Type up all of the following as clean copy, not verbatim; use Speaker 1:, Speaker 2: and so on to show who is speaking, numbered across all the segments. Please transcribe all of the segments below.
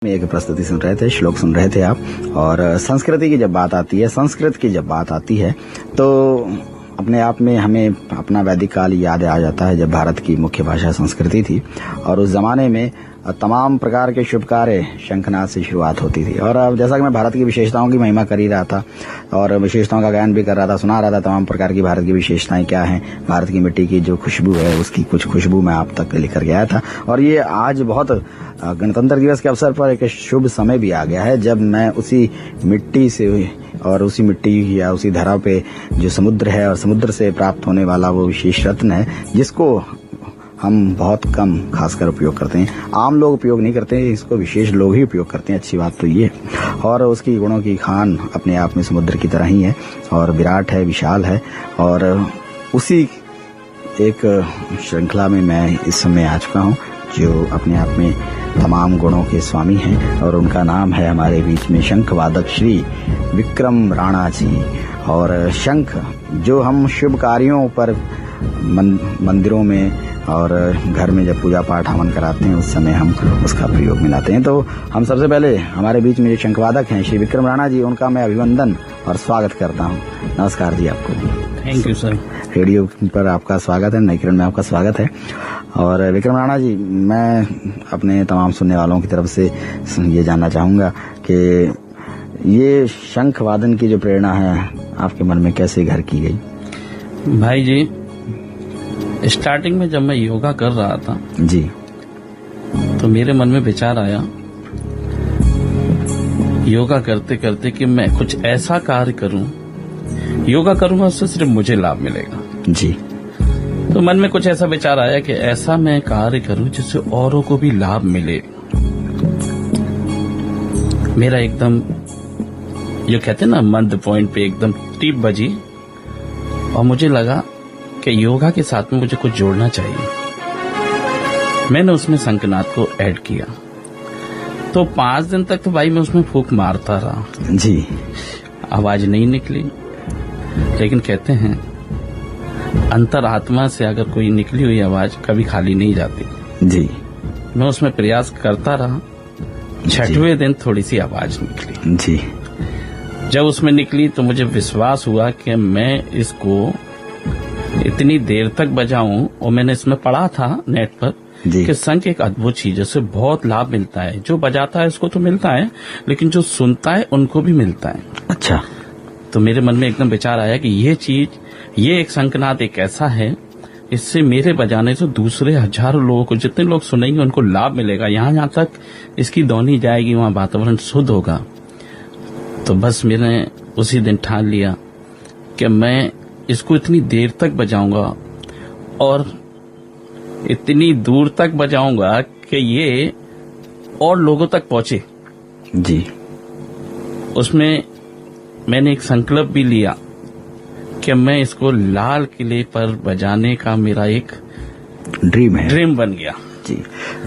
Speaker 1: में एक प्रस्तुति सुन रहे थे, श्लोक सुन रहे थे आप। और संस्कृति की जब बात आती है, संस्कृत की जब बात आती है तो अपने आप में हमें अपना वैदिक काल याद आ जाता है, जब भारत की मुख्य भाषा संस्कृति थी और उस जमाने में तमाम प्रकार के शुभ कार्य शंखनाद से शुरुआत होती थी। और अब जैसा कि मैं भारत की विशेषताओं की महिमा कर ही रहा था और विशेषताओं का गायन भी कर रहा था, सुना रहा था तमाम प्रकार की भारत की विशेषताएं क्या हैं, भारत की मिट्टी की जो खुशबू है उसकी कुछ खुशबू मैं आप तक लेकर के आया था। और ये आज बहुत गणतंत्र दिवस के अवसर पर एक शुभ समय भी आ गया है, जब मैं उसी मिट्टी से और उसी मिट्टी या उसी धरा पे जो समुद्र है और समुद्र से प्राप्त होने वाला वो विशेष रत्न है, जिसको हम बहुत कम खासकर उपयोग करते हैं, आम लोग उपयोग नहीं करते हैं, इसको विशेष लोग ही उपयोग करते हैं। अच्छी बात तो ये, और उसकी गुणों की खान अपने आप में समुद्र की तरह ही है और विराट है, विशाल है। और उसी एक श्रृंखला में मैं इस समय आ चुका हूँ, जो अपने आप में तमाम गुणों के स्वामी हैं और उनका नाम है हमारे बीच में शंख वादक श्री विक्रम राणा जी। और शंख जो हम शुभ कार्यों पर मंदिरों में और घर में जब पूजा पाठ हवन कराते हैं उस समय हम उसका प्रयोग में लाते हैं। तो हम सबसे पहले हमारे बीच में जो शंखवादक हैं श्री विक्रम राणा जी, उनका मैं अभिवंदन और स्वागत करता हूं। नमस्कार जी आपको।
Speaker 2: Thank you sir.
Speaker 1: रेडियो पर आपका स्वागत है, नई किरण में आपका स्वागत है। और विक्रम राणा जी, मैं अपने तमाम सुनने वालों की तरफ से ये जानना चाहूंगा कि ये शंख वादन की जो प्रेरणा है आपके मन में कैसे घर की गई?
Speaker 2: भाई जी, स्टार्टिंग में जब मैं योगा कर रहा था
Speaker 1: जी,
Speaker 2: तो मेरे मन में विचार आया योगा करते करते कि मैं कुछ ऐसा कार्य करूं, योगा करूंगा उससे सिर्फ मुझे लाभ मिलेगा
Speaker 1: जी।
Speaker 2: तो मन में कुछ ऐसा विचार आया कि ऐसा मैं कार्य करूं जिससे औरों को भी लाभ मिले। मेरा एकदम जो कहते हैं ना मध्य पॉइंट पे एकदम टिप बजी और मुझे लगा कि योगा के साथ में मुझे कुछ जोड़ना चाहिए। मैंने उसमें शंखनाद को ऐड किया। तो 5 दिन तक तो भाई मैं उसमें फूंक मारता रहा
Speaker 1: जी,
Speaker 2: आवाज नहीं निकली। लेकिन कहते हैं अंतरात्मा से अगर कोई निकली हुई आवाज कभी खाली नहीं जाती
Speaker 1: जी।
Speaker 2: मैं उसमें प्रयास करता रहा। 6वें दिन थोड़ी सी आवाज निकली
Speaker 1: जी।
Speaker 2: जब उसमें निकली तो मुझे विश्वास हुआ कि मैं इसको इतनी देर तक बजाऊं। और मैंने इसमें पढ़ा था नेट पर कि शंख एक अद्भुत चीज है, उससे बहुत लाभ मिलता है। जो बजाता है उसको तो मिलता है, लेकिन जो सुनता है उनको भी मिलता है।
Speaker 1: अच्छा।
Speaker 2: तो मेरे मन में एकदम विचार आया कि ये एक शंखनाद एक ऐसा है, इससे मेरे बजाने से दूसरे हजारों लोगों को, जितने लोग सुनेंगे उनको लाभ मिलेगा। यहाँ तक इसकी ध्वनि जाएगी, वहाँ वातावरण शुद्ध होगा। तो बस मैंने उसी दिन ठान लिया कि मैं इसको इतनी देर तक बजाऊंगा और इतनी दूर तक बजाऊंगा कि ये और लोगों तक पहुंचे
Speaker 1: जी।
Speaker 2: उसमें मैंने एक संकल्प भी लिया कि मैं इसको लाल किले पर बजाने का मेरा एक ड्रीम बन गया
Speaker 1: जी।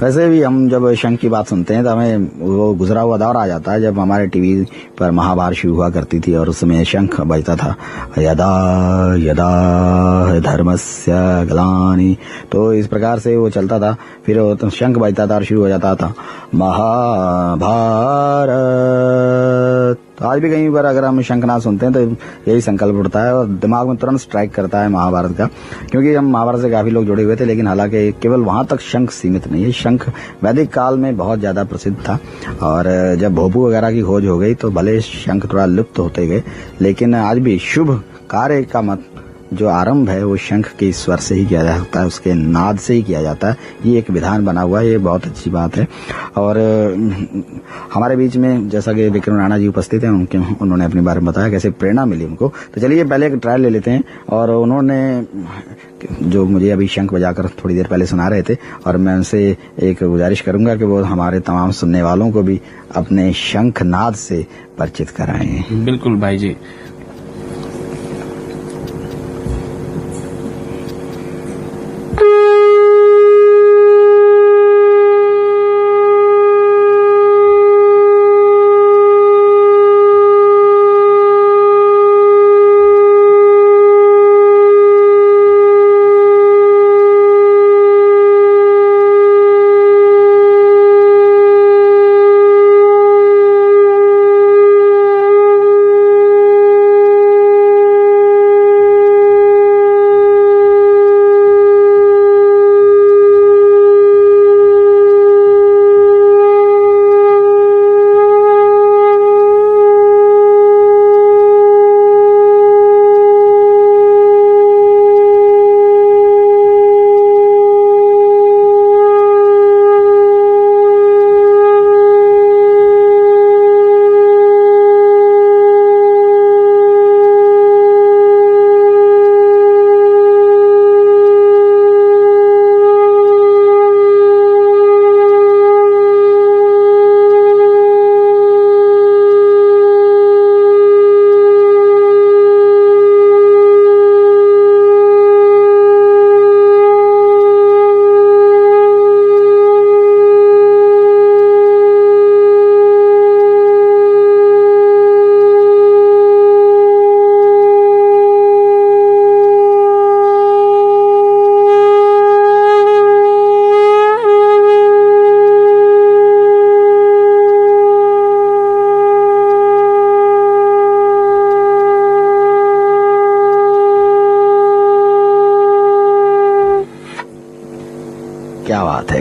Speaker 1: वैसे भी हम जब शंख की बात सुनते हैं तो हमें वो गुजरा हुआ दौर आ जाता है, जब हमारे टीवी पर महाभारत शुरू हुआ करती थी और उस समय शंख बजता था, यदा यदा धर्मस्य ग्लानि। तो इस प्रकार से वो चलता था, फिर वो शंख बजता था और शुरू हो जाता था महाभारत। तो आज भी कहीं पर अगर हम शंखनाद सुनते हैं तो यही संकल्प उठता है और दिमाग में तुरंत स्ट्राइक करता है महाभारत का, क्योंकि हम महाभारत से काफी लोग जुड़े हुए थे। लेकिन हालांकि केवल वहां तक शंख सीमित नहीं है, शंख वैदिक काल में बहुत ज्यादा प्रसिद्ध था। और जब भोपू वगैरह की खोज हो गई तो भले शंख थोड़ा लुप्त होते गए, लेकिन आज भी शुभ कार्य का जो आरंभ है वो शंख के स्वर से ही किया जा सकता है, उसके नाद से ही किया जाता है। ये एक विधान बना हुआ है, ये बहुत अच्छी बात है। और हमारे बीच में जैसा कि विक्रम राणा जी उपस्थित हैं, उन्होंने अपने बारे में बताया कैसे प्रेरणा मिली उनको। तो चलिए पहले एक ट्रायल ले लेते हैं। और उन्होंने जो मुझे अभी शंख बजाकर थोड़ी देर पहले सुना रहे थे, और मैं उनसे एक गुजारिश करूंगा कि वो हमारे तमाम सुनने वालों को भी अपने शंख नाद से परिचित कराएं।
Speaker 2: बिल्कुल भाई जी।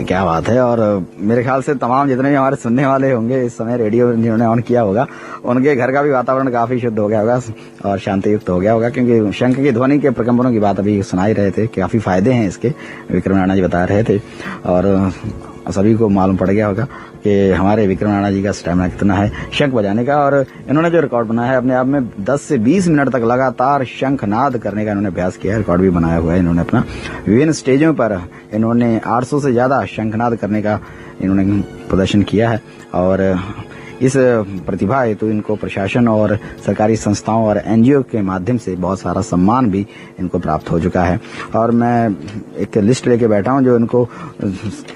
Speaker 1: क्या बात है। और मेरे ख्याल से तमाम जितने भी हमारे सुनने वाले होंगे इस समय रेडियो जिन्होंने ऑन किया होगा, उनके घर का भी वातावरण काफी शुद्ध हो गया होगा और शांति युक्त हो गया होगा, क्योंकि शंख की ध्वनि के प्रकम्पनों की बात अभी सुनाई रहे थे। काफी फायदे हैं इसके, विक्रम राणा जी बता रहे थे और सभी को मालूम पड़ गया होगा कि हमारे विक्रम राणा जी का स्टैमिना कितना है शंख बजाने का। और इन्होंने जो रिकॉर्ड बनाया है अपने आप में 10 से 20 मिनट तक लगातार शंखनाद करने का इन्होंने अभ्यास किया है, रिकॉर्ड भी बनाया हुआ है इन्होंने अपना। विभिन्न स्टेजों पर इन्होंने 800 से ज्यादा शंखनाद करने का इन्होंने प्रदर्शन किया है और इस प्रतिभा हेतु इनको प्रशासन और सरकारी संस्थाओं और एनजीओ के माध्यम से बहुत सारा सम्मान भी इनको प्राप्त हो चुका है। और मैं एक लिस्ट लेके बैठा हूं जो इनको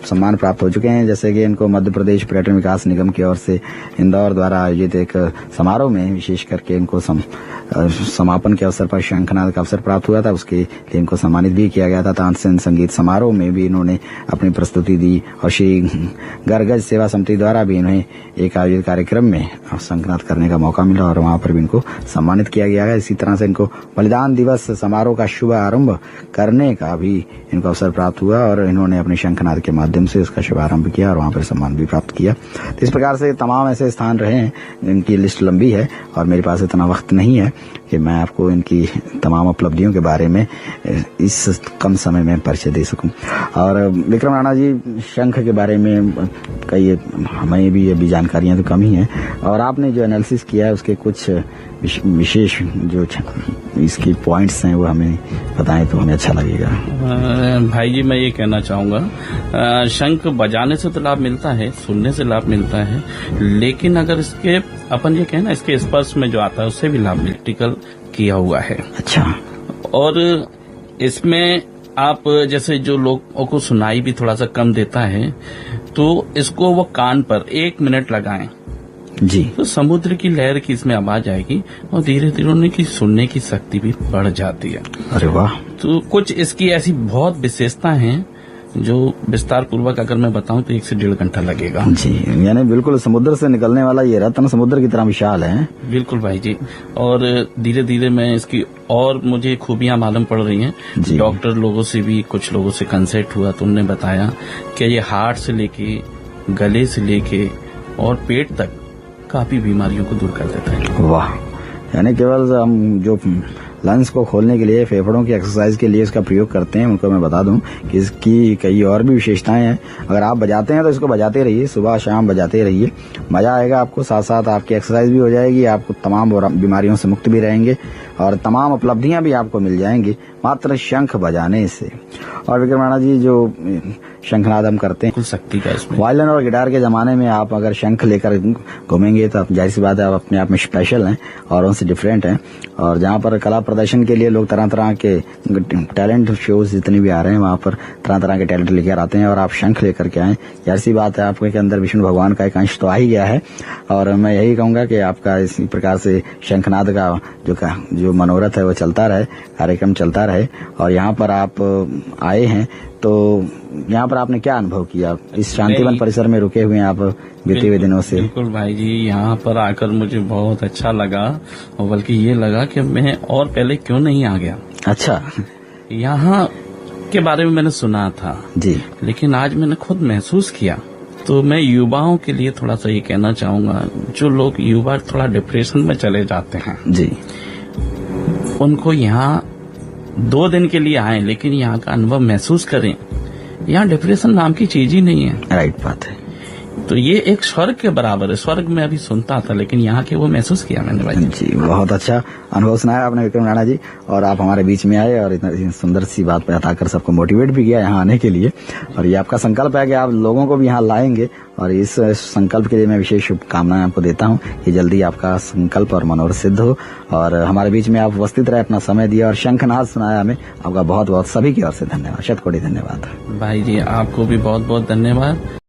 Speaker 1: सम्मान प्राप्त हो चुके हैं, जैसे कि इनको मध्य प्रदेश पर्यटन विकास निगम की ओर से इंदौर द्वारा आयोजित एक समारोह में विशेष करके इनको समापन के अवसर पर शंखनाद का अवसर प्राप्त हुआ था, उसके लिए इनको सम्मानित भी किया गया था। तानसेन संगीत समारोह में भी इन्होंने अपनी प्रस्तुति दी और श्री गरगज सेवा समिति द्वारा भी इन्हें एक आयोजित कार्यक्रम में शंखनाद करने का मौका मिला और वहां पर भी इनको सम्मानित किया गया है। इसी तरह से इनको बलिदान दिवस समारोह का शुभ आरंभ करने का भी इनको अवसर प्राप्त हुआ और इन्होंने अपने शंखनाद के माध्यम से उसका शुभारंभ किया और वहां पर सम्मान भी प्राप्त किया। तो इस प्रकार से तमाम ऐसे स्थान रहे हैं, इनकी लिस्ट लंबी है और मेरे पास इतना वक्त नहीं है कि मैं आपको इनकी तमाम उपलब्धियों के बारे में इस कम समय में परिचय दे सकूं। और विक्रम राणा जी शंख के बारे में कई हमें भी अभी जानकारियां तो कम ही हैं और आपने जो एनालिसिस किया है उसके कुछ विशेष जो इसकी पॉइंट्स हैं वो हमें बताएं तो हमें अच्छा लगेगा।
Speaker 2: भाई जी मैं ये कहना चाहूंगा शंख बजाने से तो लाभ मिलता है, सुनने से लाभ मिलता है, लेकिन अगर इसके अपन ये कहना इसके स्पर्श में जो आता है उससे भी लाभ प्रैक्टिकल किया हुआ है।
Speaker 1: अच्छा।
Speaker 2: और इसमें आप जैसे जो लोगों को सुनाई भी थोड़ा सा कम देता है तो इसको वो कान पर 1 मिनट लगाएं
Speaker 1: जी,
Speaker 2: तो समुद्र की लहर की इसमें आवाज आएगी और धीरे धीरे उनकी सुनने की शक्ति भी बढ़ जाती है।
Speaker 1: अरे वाह।
Speaker 2: तो कुछ इसकी ऐसी बहुत विशेषता हैं जो विस्तार पूर्वक अगर मैं बताऊं तो 1 से 1.5 घंटा लगेगा।
Speaker 1: जी, यानी बिल्कुल समुद्र से निकलने वाला ये रत्न समुद्र की तरह विशाल है।
Speaker 2: बिल्कुल भाई जी। और धीरे धीरे मैं इसकी और मुझे खूबियां मालूम पड़ रही हैं। डॉक्टर लोगों से भी कुछ लोगों से कंसल्ट हुआ तो उन्होंने बताया कि ये हार्ट से लेके गले से लेके और पेट तक काफी बीमारियों को दूर कर देता है। वाह।
Speaker 1: यानी केवल हम जो लंग्स को खोलने के लिए फेफड़ों की एक्सरसाइज के लिए इसका प्रयोग करते हैं, उनको मैं बता दूं कि इसकी कई और भी विशेषताएं हैं। अगर आप बजाते हैं तो इसको बजाते रहिए, सुबह शाम बजाते रहिए, मजा आएगा आपको, साथ साथ आपकी एक्सरसाइज भी हो जाएगी, आपको तमाम बीमारियों से मुक्त भी रहेंगे और तमाम उपलब्धियां भी आपको मिल जाएंगी मात्र शंख बजाने से। और विक्रम राणा जी जो शंखनाद हम करते हैं,
Speaker 2: कुल शक्ति का इसमें
Speaker 1: वायलिन और गिटार के जमाने में आप अगर शंख लेकर घूमेंगे तो जाहिर सी बात है आप अपने आप में स्पेशल हैं और उनसे डिफरेंट हैं। और जहाँ पर कला प्रदर्शन के लिए लोग तरह तरह के टैलेंट शोज जितने भी आ रहे हैं वहाँ पर तरह तरह के टैलेंट लेकर आते हैं और आप शंख लेकर के आए, जाहिर सी बात है आपके अंदर विष्णु भगवान का एक अंश तो आ ही गया है। और मैं यही कहूंगा कि आपका इसी प्रकार से शंखनाद का जो मनोरथ है वो चलता रहे, कार्यक्रम चलता रहे। और यहाँ पर आप आए हैं तो यहाँ पर आपने क्या अनुभव किया? इस शांतिवन परिसर में रुके हुए हैं आप बीते हुए दिनों से।
Speaker 2: बिल्कुल भाई जी, यहाँ पर आकर मुझे बहुत अच्छा लगा और बल्कि ये लगा कि मैं और पहले क्यों नहीं आ गया।
Speaker 1: अच्छा।
Speaker 2: यहाँ के बारे में मैंने सुना था
Speaker 1: जी,
Speaker 2: लेकिन आज मैंने खुद महसूस किया। तो मैं युवाओं के लिए थोड़ा सा ये कहना चाहूंगा, जो लोग युवा थोड़ा डिप्रेशन में चले जाते हैं
Speaker 1: जी,
Speaker 2: उनको यहाँ 2 दिन के लिए आए लेकिन यहाँ का अनुभव महसूस करें। यहाँ डिप्रेशन नाम की चीज ही नहीं है।
Speaker 1: राइट बात है।
Speaker 2: तो ये एक स्वर्ग के बराबर है। स्वर्ग में अभी सुनता था लेकिन यहाँ के वो महसूस किया मैंने भाई
Speaker 1: जी। बहुत अच्छा अनुभव सुनाया आपने विक्रम राणा जी, और आप हमारे बीच में आए और इतनी सुंदर सी बात बताकर सबको मोटिवेट भी किया यहाँ आने के लिए। और ये आपका संकल्प है कि आप लोगों को भी यहाँ लाएंगे और इस संकल्प के लिए मैं विशेष शुभकामनाएं आपको देता हूँ कि जल्दी आपका संकल्प और मनोरथ सिद्ध हो और हमारे बीच में आप उपस्थित रहे, अपना समय दिया और शंखनाद सुनाया हमें। आपका बहुत बहुत सभी की ओर से धन्यवाद, शतकोटि धन्यवाद।
Speaker 2: भाई जी आपको भी बहुत बहुत धन्यवाद।